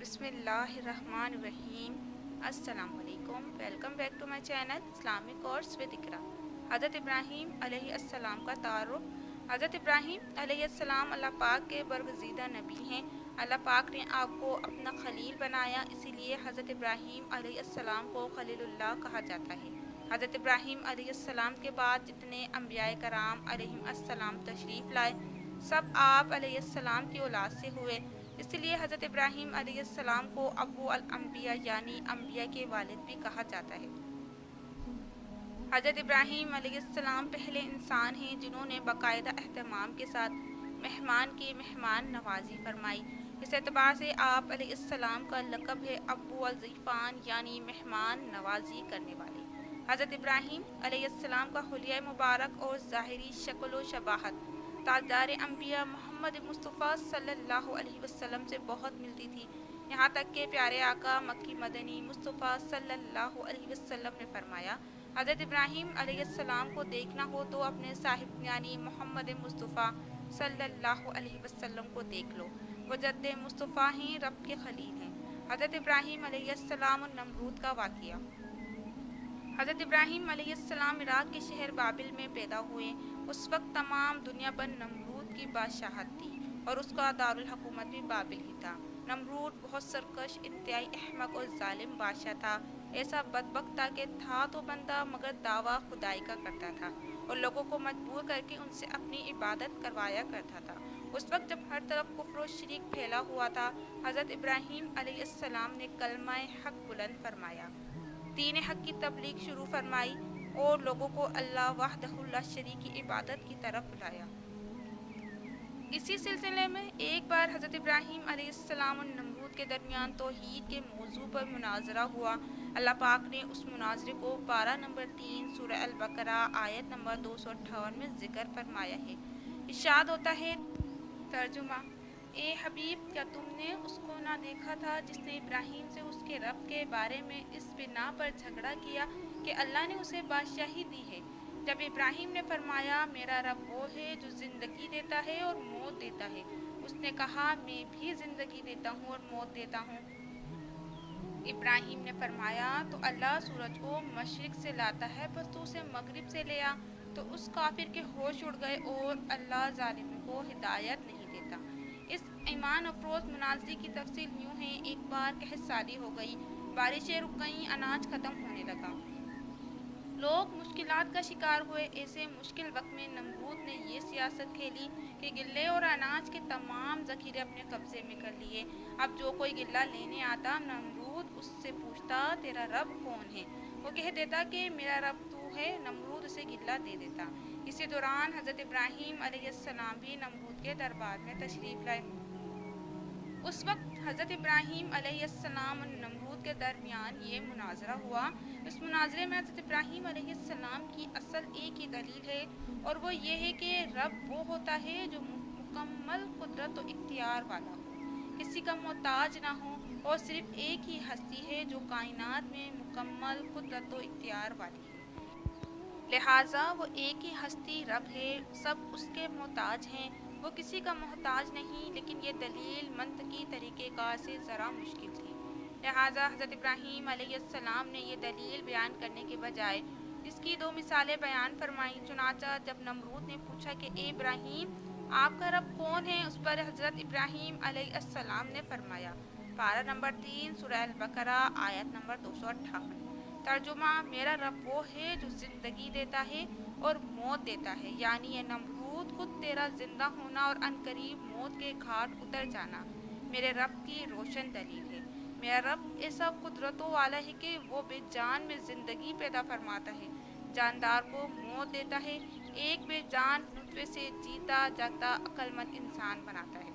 بسم اللہ الرحمن الرحیم۔ السلام علیکم، welcome back to my channel Islamic course with Iqra. حضرت ابراہیم علیہ السلام کا تعارف۔ حضرت ابراہیم علیہ السلام اللہ پاک کے برگزیدہ نبی ہیں۔ اللہ پاک نے آپ کو اپنا خلیل بنایا، اسی لیے حضرت ابراہیم علیہ السلام کو خلیل اللہ کہا جاتا ہے۔ حضرت ابراہیم علیہ السلام کے بعد جتنے انبیاء کرام علیہم السلام تشریف لائے، سب آپ علیہ السلام کی اولاد سے ہوئے، اس لیے حضرت ابراہیم علیہ السلام کو ابو الانبیاء یعنی انبیاء کے والد بھی کہا جاتا ہے۔ حضرت ابراہیم علیہ السلام پہلے انسان ہیں جنہوں نے باقاعدہ اہتمام کے ساتھ مہمان کی مہمان نوازی فرمائی۔ اس اعتبار سے آپ علیہ السلام کا لقب ہے ابو الضیفان یعنی مہمان نوازی کرنے والے۔ حضرت ابراہیم علیہ السلام کا حلیہ مبارک اور ظاہری شکل و شباہت تاجدار انبیاء محمد مصطفیٰ صلی اللہ علیہ وسلم سے بہت ملتی تھی، یہاں تک کہ پیارے آقا مکی مدنی مصطفیٰ صلی اللہ علیہ وسلم نے فرمایا، حضرت ابراہیم علیہ السلام کو دیکھنا ہو تو اپنے صاحب یعنی محمد مصطفیٰ صلی اللہ علیہ وسلم کو دیکھ لو، وہ جد مصطفیٰ ہیں، رب کے خلیل ہیں۔ حضرت ابراہیم علیہ السلام اور نمرود کا واقعہ۔ حضرت ابراہیم علیہ السلام عراق کے شہر بابل میں پیدا ہوئے۔ اس وقت تمام دنیا پر نمرود کی بادشاہت تھی اور اس کا دارالحکومت بھی بابل ہی تھا۔ نمرود بہت سرکش، انتہائی احمق اور ظالم بادشاہ تھا، ایسا بدبخت تھا کہ تھا تو بندہ مگر دعویٰ خدائی کا کرتا تھا اور لوگوں کو مجبور کر کے ان سے اپنی عبادت کروایا کرتا تھا۔ اس وقت جب ہر طرف کفر و شرک پھیلا ہوا تھا، حضرت ابراہیم علیہ السلام نے کلمہ حق بلند فرمایا، دین حق کی تبلیغ شروع فرمائی اور لوگوں کو اللہ وحدہ لا شریک کی عبادت کی طرف بلایا۔ اسی سلسلے میں ایک بار حضرت ابراہیم علیہ السلام اور نمرود کے درمیان توحید کے موضوع پر مناظرہ ہوا۔ اللہ پاک نے اس مناظرے کو پارہ نمبر 3 سورہ البقرہ آیت نمبر 258 میں ذکر فرمایا ہے۔ ارشاد ہوتا ہے، ترجمہ: اے حبیب، کیا تم نے اس کو نہ دیکھا تھا جس نے ابراہیم سے اس کے رب کے بارے میں اس بنا پر جھگڑا کیا کہ اللہ نے اسے بادشاہی دی ہے؟ جب ابراہیم نے فرمایا، میرا رب وہ ہے جو زندگی دیتا ہے اور موت دیتا ہے، اس نے کہا، میں بھی زندگی دیتا ہوں اور موت دیتا ہوں۔ ابراہیم نے فرمایا، تو اللہ سورج کو مشرق سے لاتا ہے، بس تو اسے مغرب سے لے آ۔ تو اس کافر کے ہوش اڑ گئے اور اللہ ظالموں کو ہدایت نہیں دیتا۔ اس ایمان افروز مناظرے کی تفصیل یوں ہے: ایک بار قحط سالی ہو گئی، بارشیں رک گئیں، اناج ختم ہونے لگا، لوگ مشکلات کا شکار ہوئے۔ ایسے مشکل وقت میں نمرود نے یہ سیاست کھیلی کہ غلے اور اناج کے تمام ذخیرے اپنے قبضے میں کر لیے۔ اب جو کوئی غلہ لینے آتا، نمرود اس سے پوچھتا، تیرا رب کون ہے؟ وہ کہہ دیتا کہ میرا رب تو ہے۔ نمرود اسے غلہ دے دیتا۔ اسی دوران حضرت ابراہیم علیہ السلام بھی نمرود کے دربار میں تشریف لائے۔ اس وقت حضرت ابراہیم علیہ السلام اور نمرود کے درمیان یہ مناظرہ ہوا۔ اس مناظرے میں حضرت ابراہیم علیہ السلام کی اصل ایک ہی دلیل ہے، اور وہ یہ ہے کہ رب وہ ہوتا ہے جو مکمل قدرت و اختیار والا ہو، کسی کا محتاج نہ ہو، اور صرف ایک ہی ہستی ہے جو کائنات میں مکمل قدرت و اختیار والی ہے۔ لہٰذا وہ ایک ہی ہستی رب ہے، سب اس کے محتاج ہیں، وہ کسی کا محتاج نہیں۔ لیکن یہ دلیل منطقی طریقہ کار سے ذرا مشکل تھی، لہٰذا حضرت ابراہیم علیہ السلام نے یہ دلیل بیان کرنے کے بجائے اس کی دو مثالیں بیان فرمائیں۔ چنانچہ جب نمرود نے پوچھا کہ اے ابراہیم، آپ کا رب کون ہے؟ اس پر حضرت ابراہیم علیہ السلام نے فرمایا، پارہ نمبر 3 سورہ البقرہ آیت نمبر 258۔ ترجمہ: میرا رب وہ ہے جو زندگی دیتا ہے اور موت دیتا ہے، یعنی یہ نمرود، خود تیرا زندہ ہونا اور عنقریب موت کے گھاٹ اتر جانا میرے رب کی روشن دلیل ہے۔ میرا رب ایسا قدرتوں والا ہے کہ وہ بے جان میں زندگی پیدا فرماتا ہے، جاندار کو موت دیتا ہے، ایک بے جان نطفے سے جیتا جاگتا عقل مند انسان بناتا ہے،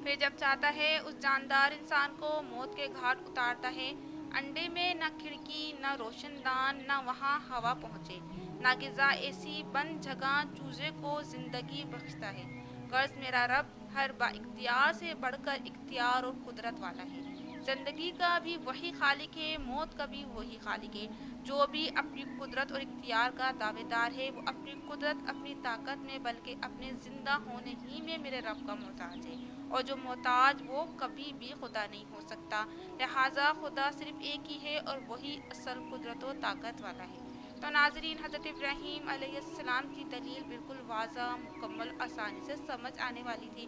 پھر جب چاہتا ہے اس جاندار انسان کو موت کے گھاٹ اتارتا ہے۔ انڈے میں نہ کھڑکی، نہ روشن دان، نہ وہاں ہوا پہنچے، نہ غذا، ایسی بند جگہ چوزے کو زندگی بخشتا ہے۔ غرض میرا رب ہر با اختیار سے بڑھ کر اختیار اور قدرت والا ہے، زندگی کا بھی وہی خالق ہے، موت کا بھی وہی خالق ہے۔ جو بھی اپنی قدرت اور اختیار کا دعوے دار ہے، وہ اپنی قدرت، اپنی طاقت میں بلکہ اپنے زندہ ہونے ہی میں میرے رب کا محتاج ہے، اور جو محتاج وہ کبھی بھی خدا نہیں ہو سکتا۔ لہٰذا خدا صرف ایک ہی ہے اور وہی اصل قدرت و طاقت والا ہے۔ تو ناظرین، حضرت ابراہیم علیہ السلام کی دلیل بالکل واضح، مکمل، آسانی سے سمجھ آنے والی تھی،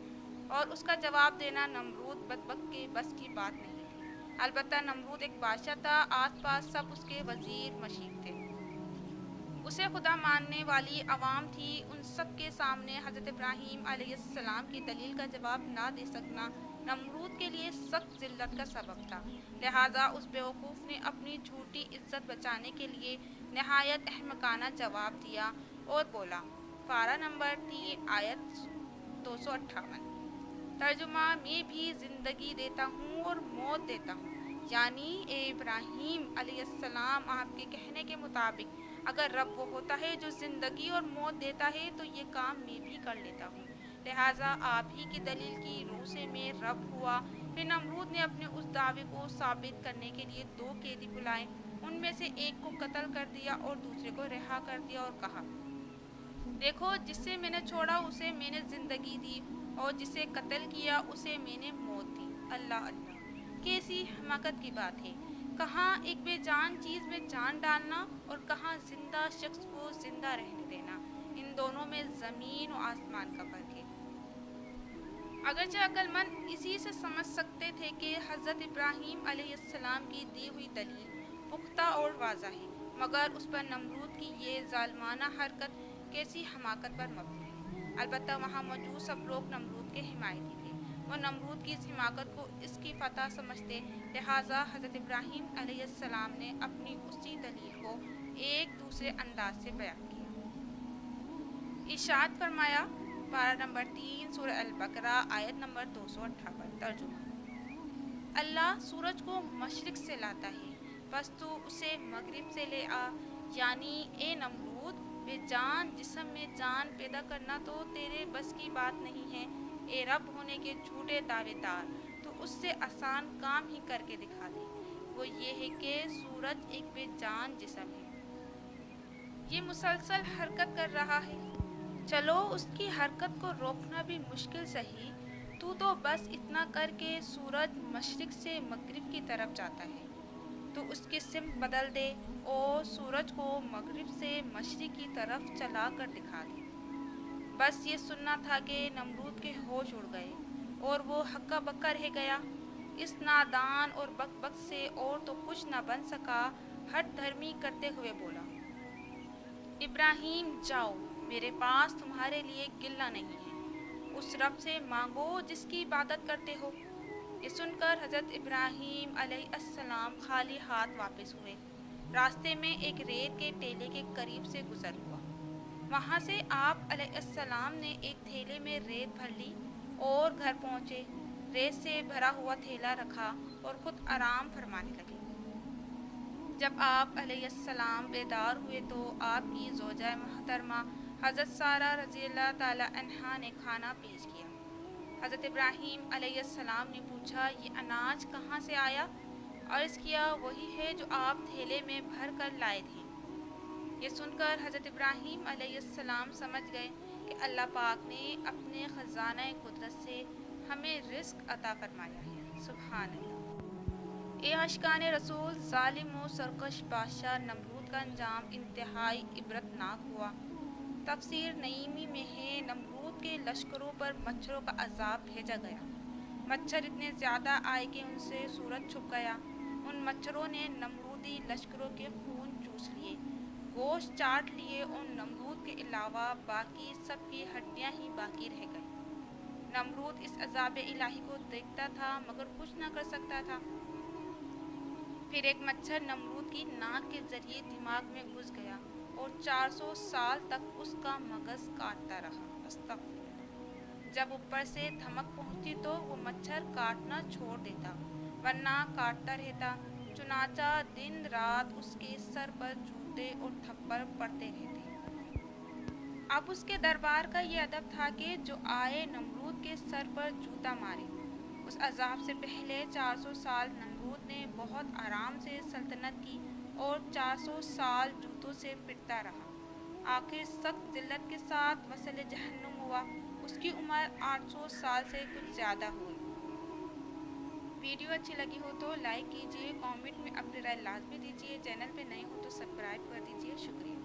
اور اس کا جواب دینا نمرود بدبخت کے بس کی بات نہیں تھی۔ البتہ نمرود ایک بادشاہ تھا، آس پاس سب اس کے وزیر مشیر تھے، اسے خدا ماننے والی عوام تھی۔ ان سب کے سامنے حضرت ابراہیم علیہ السلام کی دلیل کا جواب نہ دے سکنا نمرود کے لیے سخت ذلت کا سبب تھا۔ لہٰذا اس بیوقوف نے اپنی جھوٹی عزت بچانے کے لیے نہایت احمقانہ جواب دیا اور بولا۔ پارہ نمبر 3 آیت 258۔ ترجمہ: میں بھی زندگی دیتا ہوں اور موت دیتا ہوں، یعنی اے ابراہیم علیہ السلام، آپ کے کہنے کے مطابق اگر رب وہ ہوتا ہے جو زندگی اور موت دیتا ہے تو یہ کام میں بھی کر لیتا ہوں، لہٰذا آپ ہی کی دلیل کی روح سے میں رب ہوا۔ پھر نمرود نے اپنے اس دعوے کو ثابت کرنے کے لیے 2 قیدی بلائے، ان میں سے ایک کو قتل کر دیا اور دوسرے کو رہا کر دیا اور کہا، دیکھو، جس سے میں نے چھوڑا اسے میں نے زندگی دی، اور جسے قتل کیا اسے میں نے موت دی۔ اللہ اللہ، کیسی حماقت کی بات ہے! کہاں ایک بے جان چیز میں جان ڈالنا اور کہاں زندہ شخص کو زندہ رہنے دینا، ان دونوں میں زمین و آسمان کا فرق ہے۔ اگرچہ عقل مند اسی سے سمجھ سکتے تھے کہ حضرت ابراہیم علیہ السلام کی دی ہوئی دلیل پختہ اور واضح ہے، مگر اس پر نمرود کی یہ ظالمانہ حرکت کیسی حماقت پر مبنی ہے! البتہ وہاں موجود سب لوگ نمرود کے حمایتی تھے، وہ نمرود کی اس حماقت کو اس کی فتح سمجھتے، لہٰذا حضرت ابراہیم علیہ السلام نے اپنی اسی دلیل کو ایک دوسرے انداز سے بیان کیا۔ ارشاد فرمایا، پارہ نمبر 3 سورہ البقرہ آیت نمبر 258۔ ترجمہ: اللہ سورج کو مشرق سے لاتا ہے، پس تو اسے مغرب سے لے آ، یعنی اے نمرود، بے جان جسم میں جان پیدا کرنا تو تیرے بس کی بات نہیں ہے۔ اے رب ہونے کے جھوٹے دعوے دار، تو اس سے آسان کام ہی کر کے دکھا دے، وہ یہ ہے کہ سورج ایک بے جان جسم ہے، یہ مسلسل حرکت کر رہا ہے، چلو اس کی حرکت کو روکنا بھی مشکل سہی، تو بس اتنا کر کے سورج مشرق سے مغرب کی طرف جاتا ہے تو اس کی سمت بدل دے اور سورج کو مغرب سے مشرق کی طرف چلا کر دکھا دے۔ بس یہ سننا تھا کہ نمرود کے ہوش اڑ گئے اور وہ ہکا بکا رہ گیا۔ اس نادان اور بک سے اور تو کچھ نہ بن سکا، ہٹ دھرمی کرتے ہوئے بولا، ابراہیم جاؤ، میرے پاس تمہارے لیے گلہ نہیں ہے، اس رب سے مانگو جس کی عبادت کرتے ہو۔ یہ سن کر حضرت ابراہیم علیہ السلام خالی ہاتھ واپس ہوئے۔ راستے میں ایک ریت کے ٹیلے کے قریب سے گزر ہوا، وہاں سے آپ علیہ السلام نے ایک تھیلے میں ریت بھر لی اور گھر پہنچے، ریت سے بھرا ہوا تھیلا رکھا اور خود آرام فرمانے لگے۔ جب آپ علیہ السلام بیدار ہوئے تو آپ کی زوجہ محترمہ حضرت سارہ رضی اللہ تعالی عنہا نے کھانا پیش کیا۔ حضرت ابراہیم علیہ السلام نے پوچھا، یہ اناج کہاں سے آیا؟ عرض کیا، وہی ہے جو آپ تھیلے میں بھر کر لائے تھے۔ یہ سن کر حضرت ابراہیم علیہ السلام سمجھ گئے کہ اللہ پاک نے اپنے خزانہ قدرت سے ہمیں رزق عطا فرمایا ہے۔ سبحان اللہ! اے عاشقان رسول، ظالم و سرکش بادشاہ نمرود کا انجام انتہائی عبرتناک ہوا۔ تفسیر نعیمی میں ہے، نمرود کے لشکروں پر مچھروں کا عذاب بھیجا گیا، مچھر اتنے زیادہ آئے کہ ان سے سورج چھپ گیا، ان مچھروں نے نمرودی لشکروں کے خون چوس لیے، گوشت چاٹ لیے اور نمرود کے علاوہ باقی سب کی ہڈیاں ہی باقی رہ گئیں۔ نمرود اس عذاب الہی کو دیکھتا تھا مگر کچھ نہ کر سکتا تھا۔ پھر ایک مچھر نمرود کی ناک کے ذریعے دماغ میں گھس گیا اور 400 سال تک اس کا مغز کاٹتا رہا۔ استغفر اللہ! جب اوپر سے دھمک پہنچی تو وہ مچھر کاٹنا چھوڑ دیتا ورنہ کاٹتا رہتا، چنانچہ دن رات اس کے سر پر جوتے اور تھپڑ پڑتے رہتے۔ اب اس کے دربار کا یہ ادب تھا کہ جو آئے نمرود کے سر پر جوتا مارے۔ اس عذاب سے پہلے 400 سال نمرود نے بہت آرام سے سلطنت کی اور 400 سال جوتوں سے پٹتا رہا۔ آخر سخت ذلت کے ساتھ وصل جہنم ہوا، اس کی عمر 800 سال سے کچھ زیادہ ہوئی۔ ویڈیو اچھی لگی ہو تو لائک کیجیے، کامنٹ میں اپنی رائے لازمی دیجیے، چینل پہ نئے ہو تو سبسکرائب کر دیجیے۔ شکریہ۔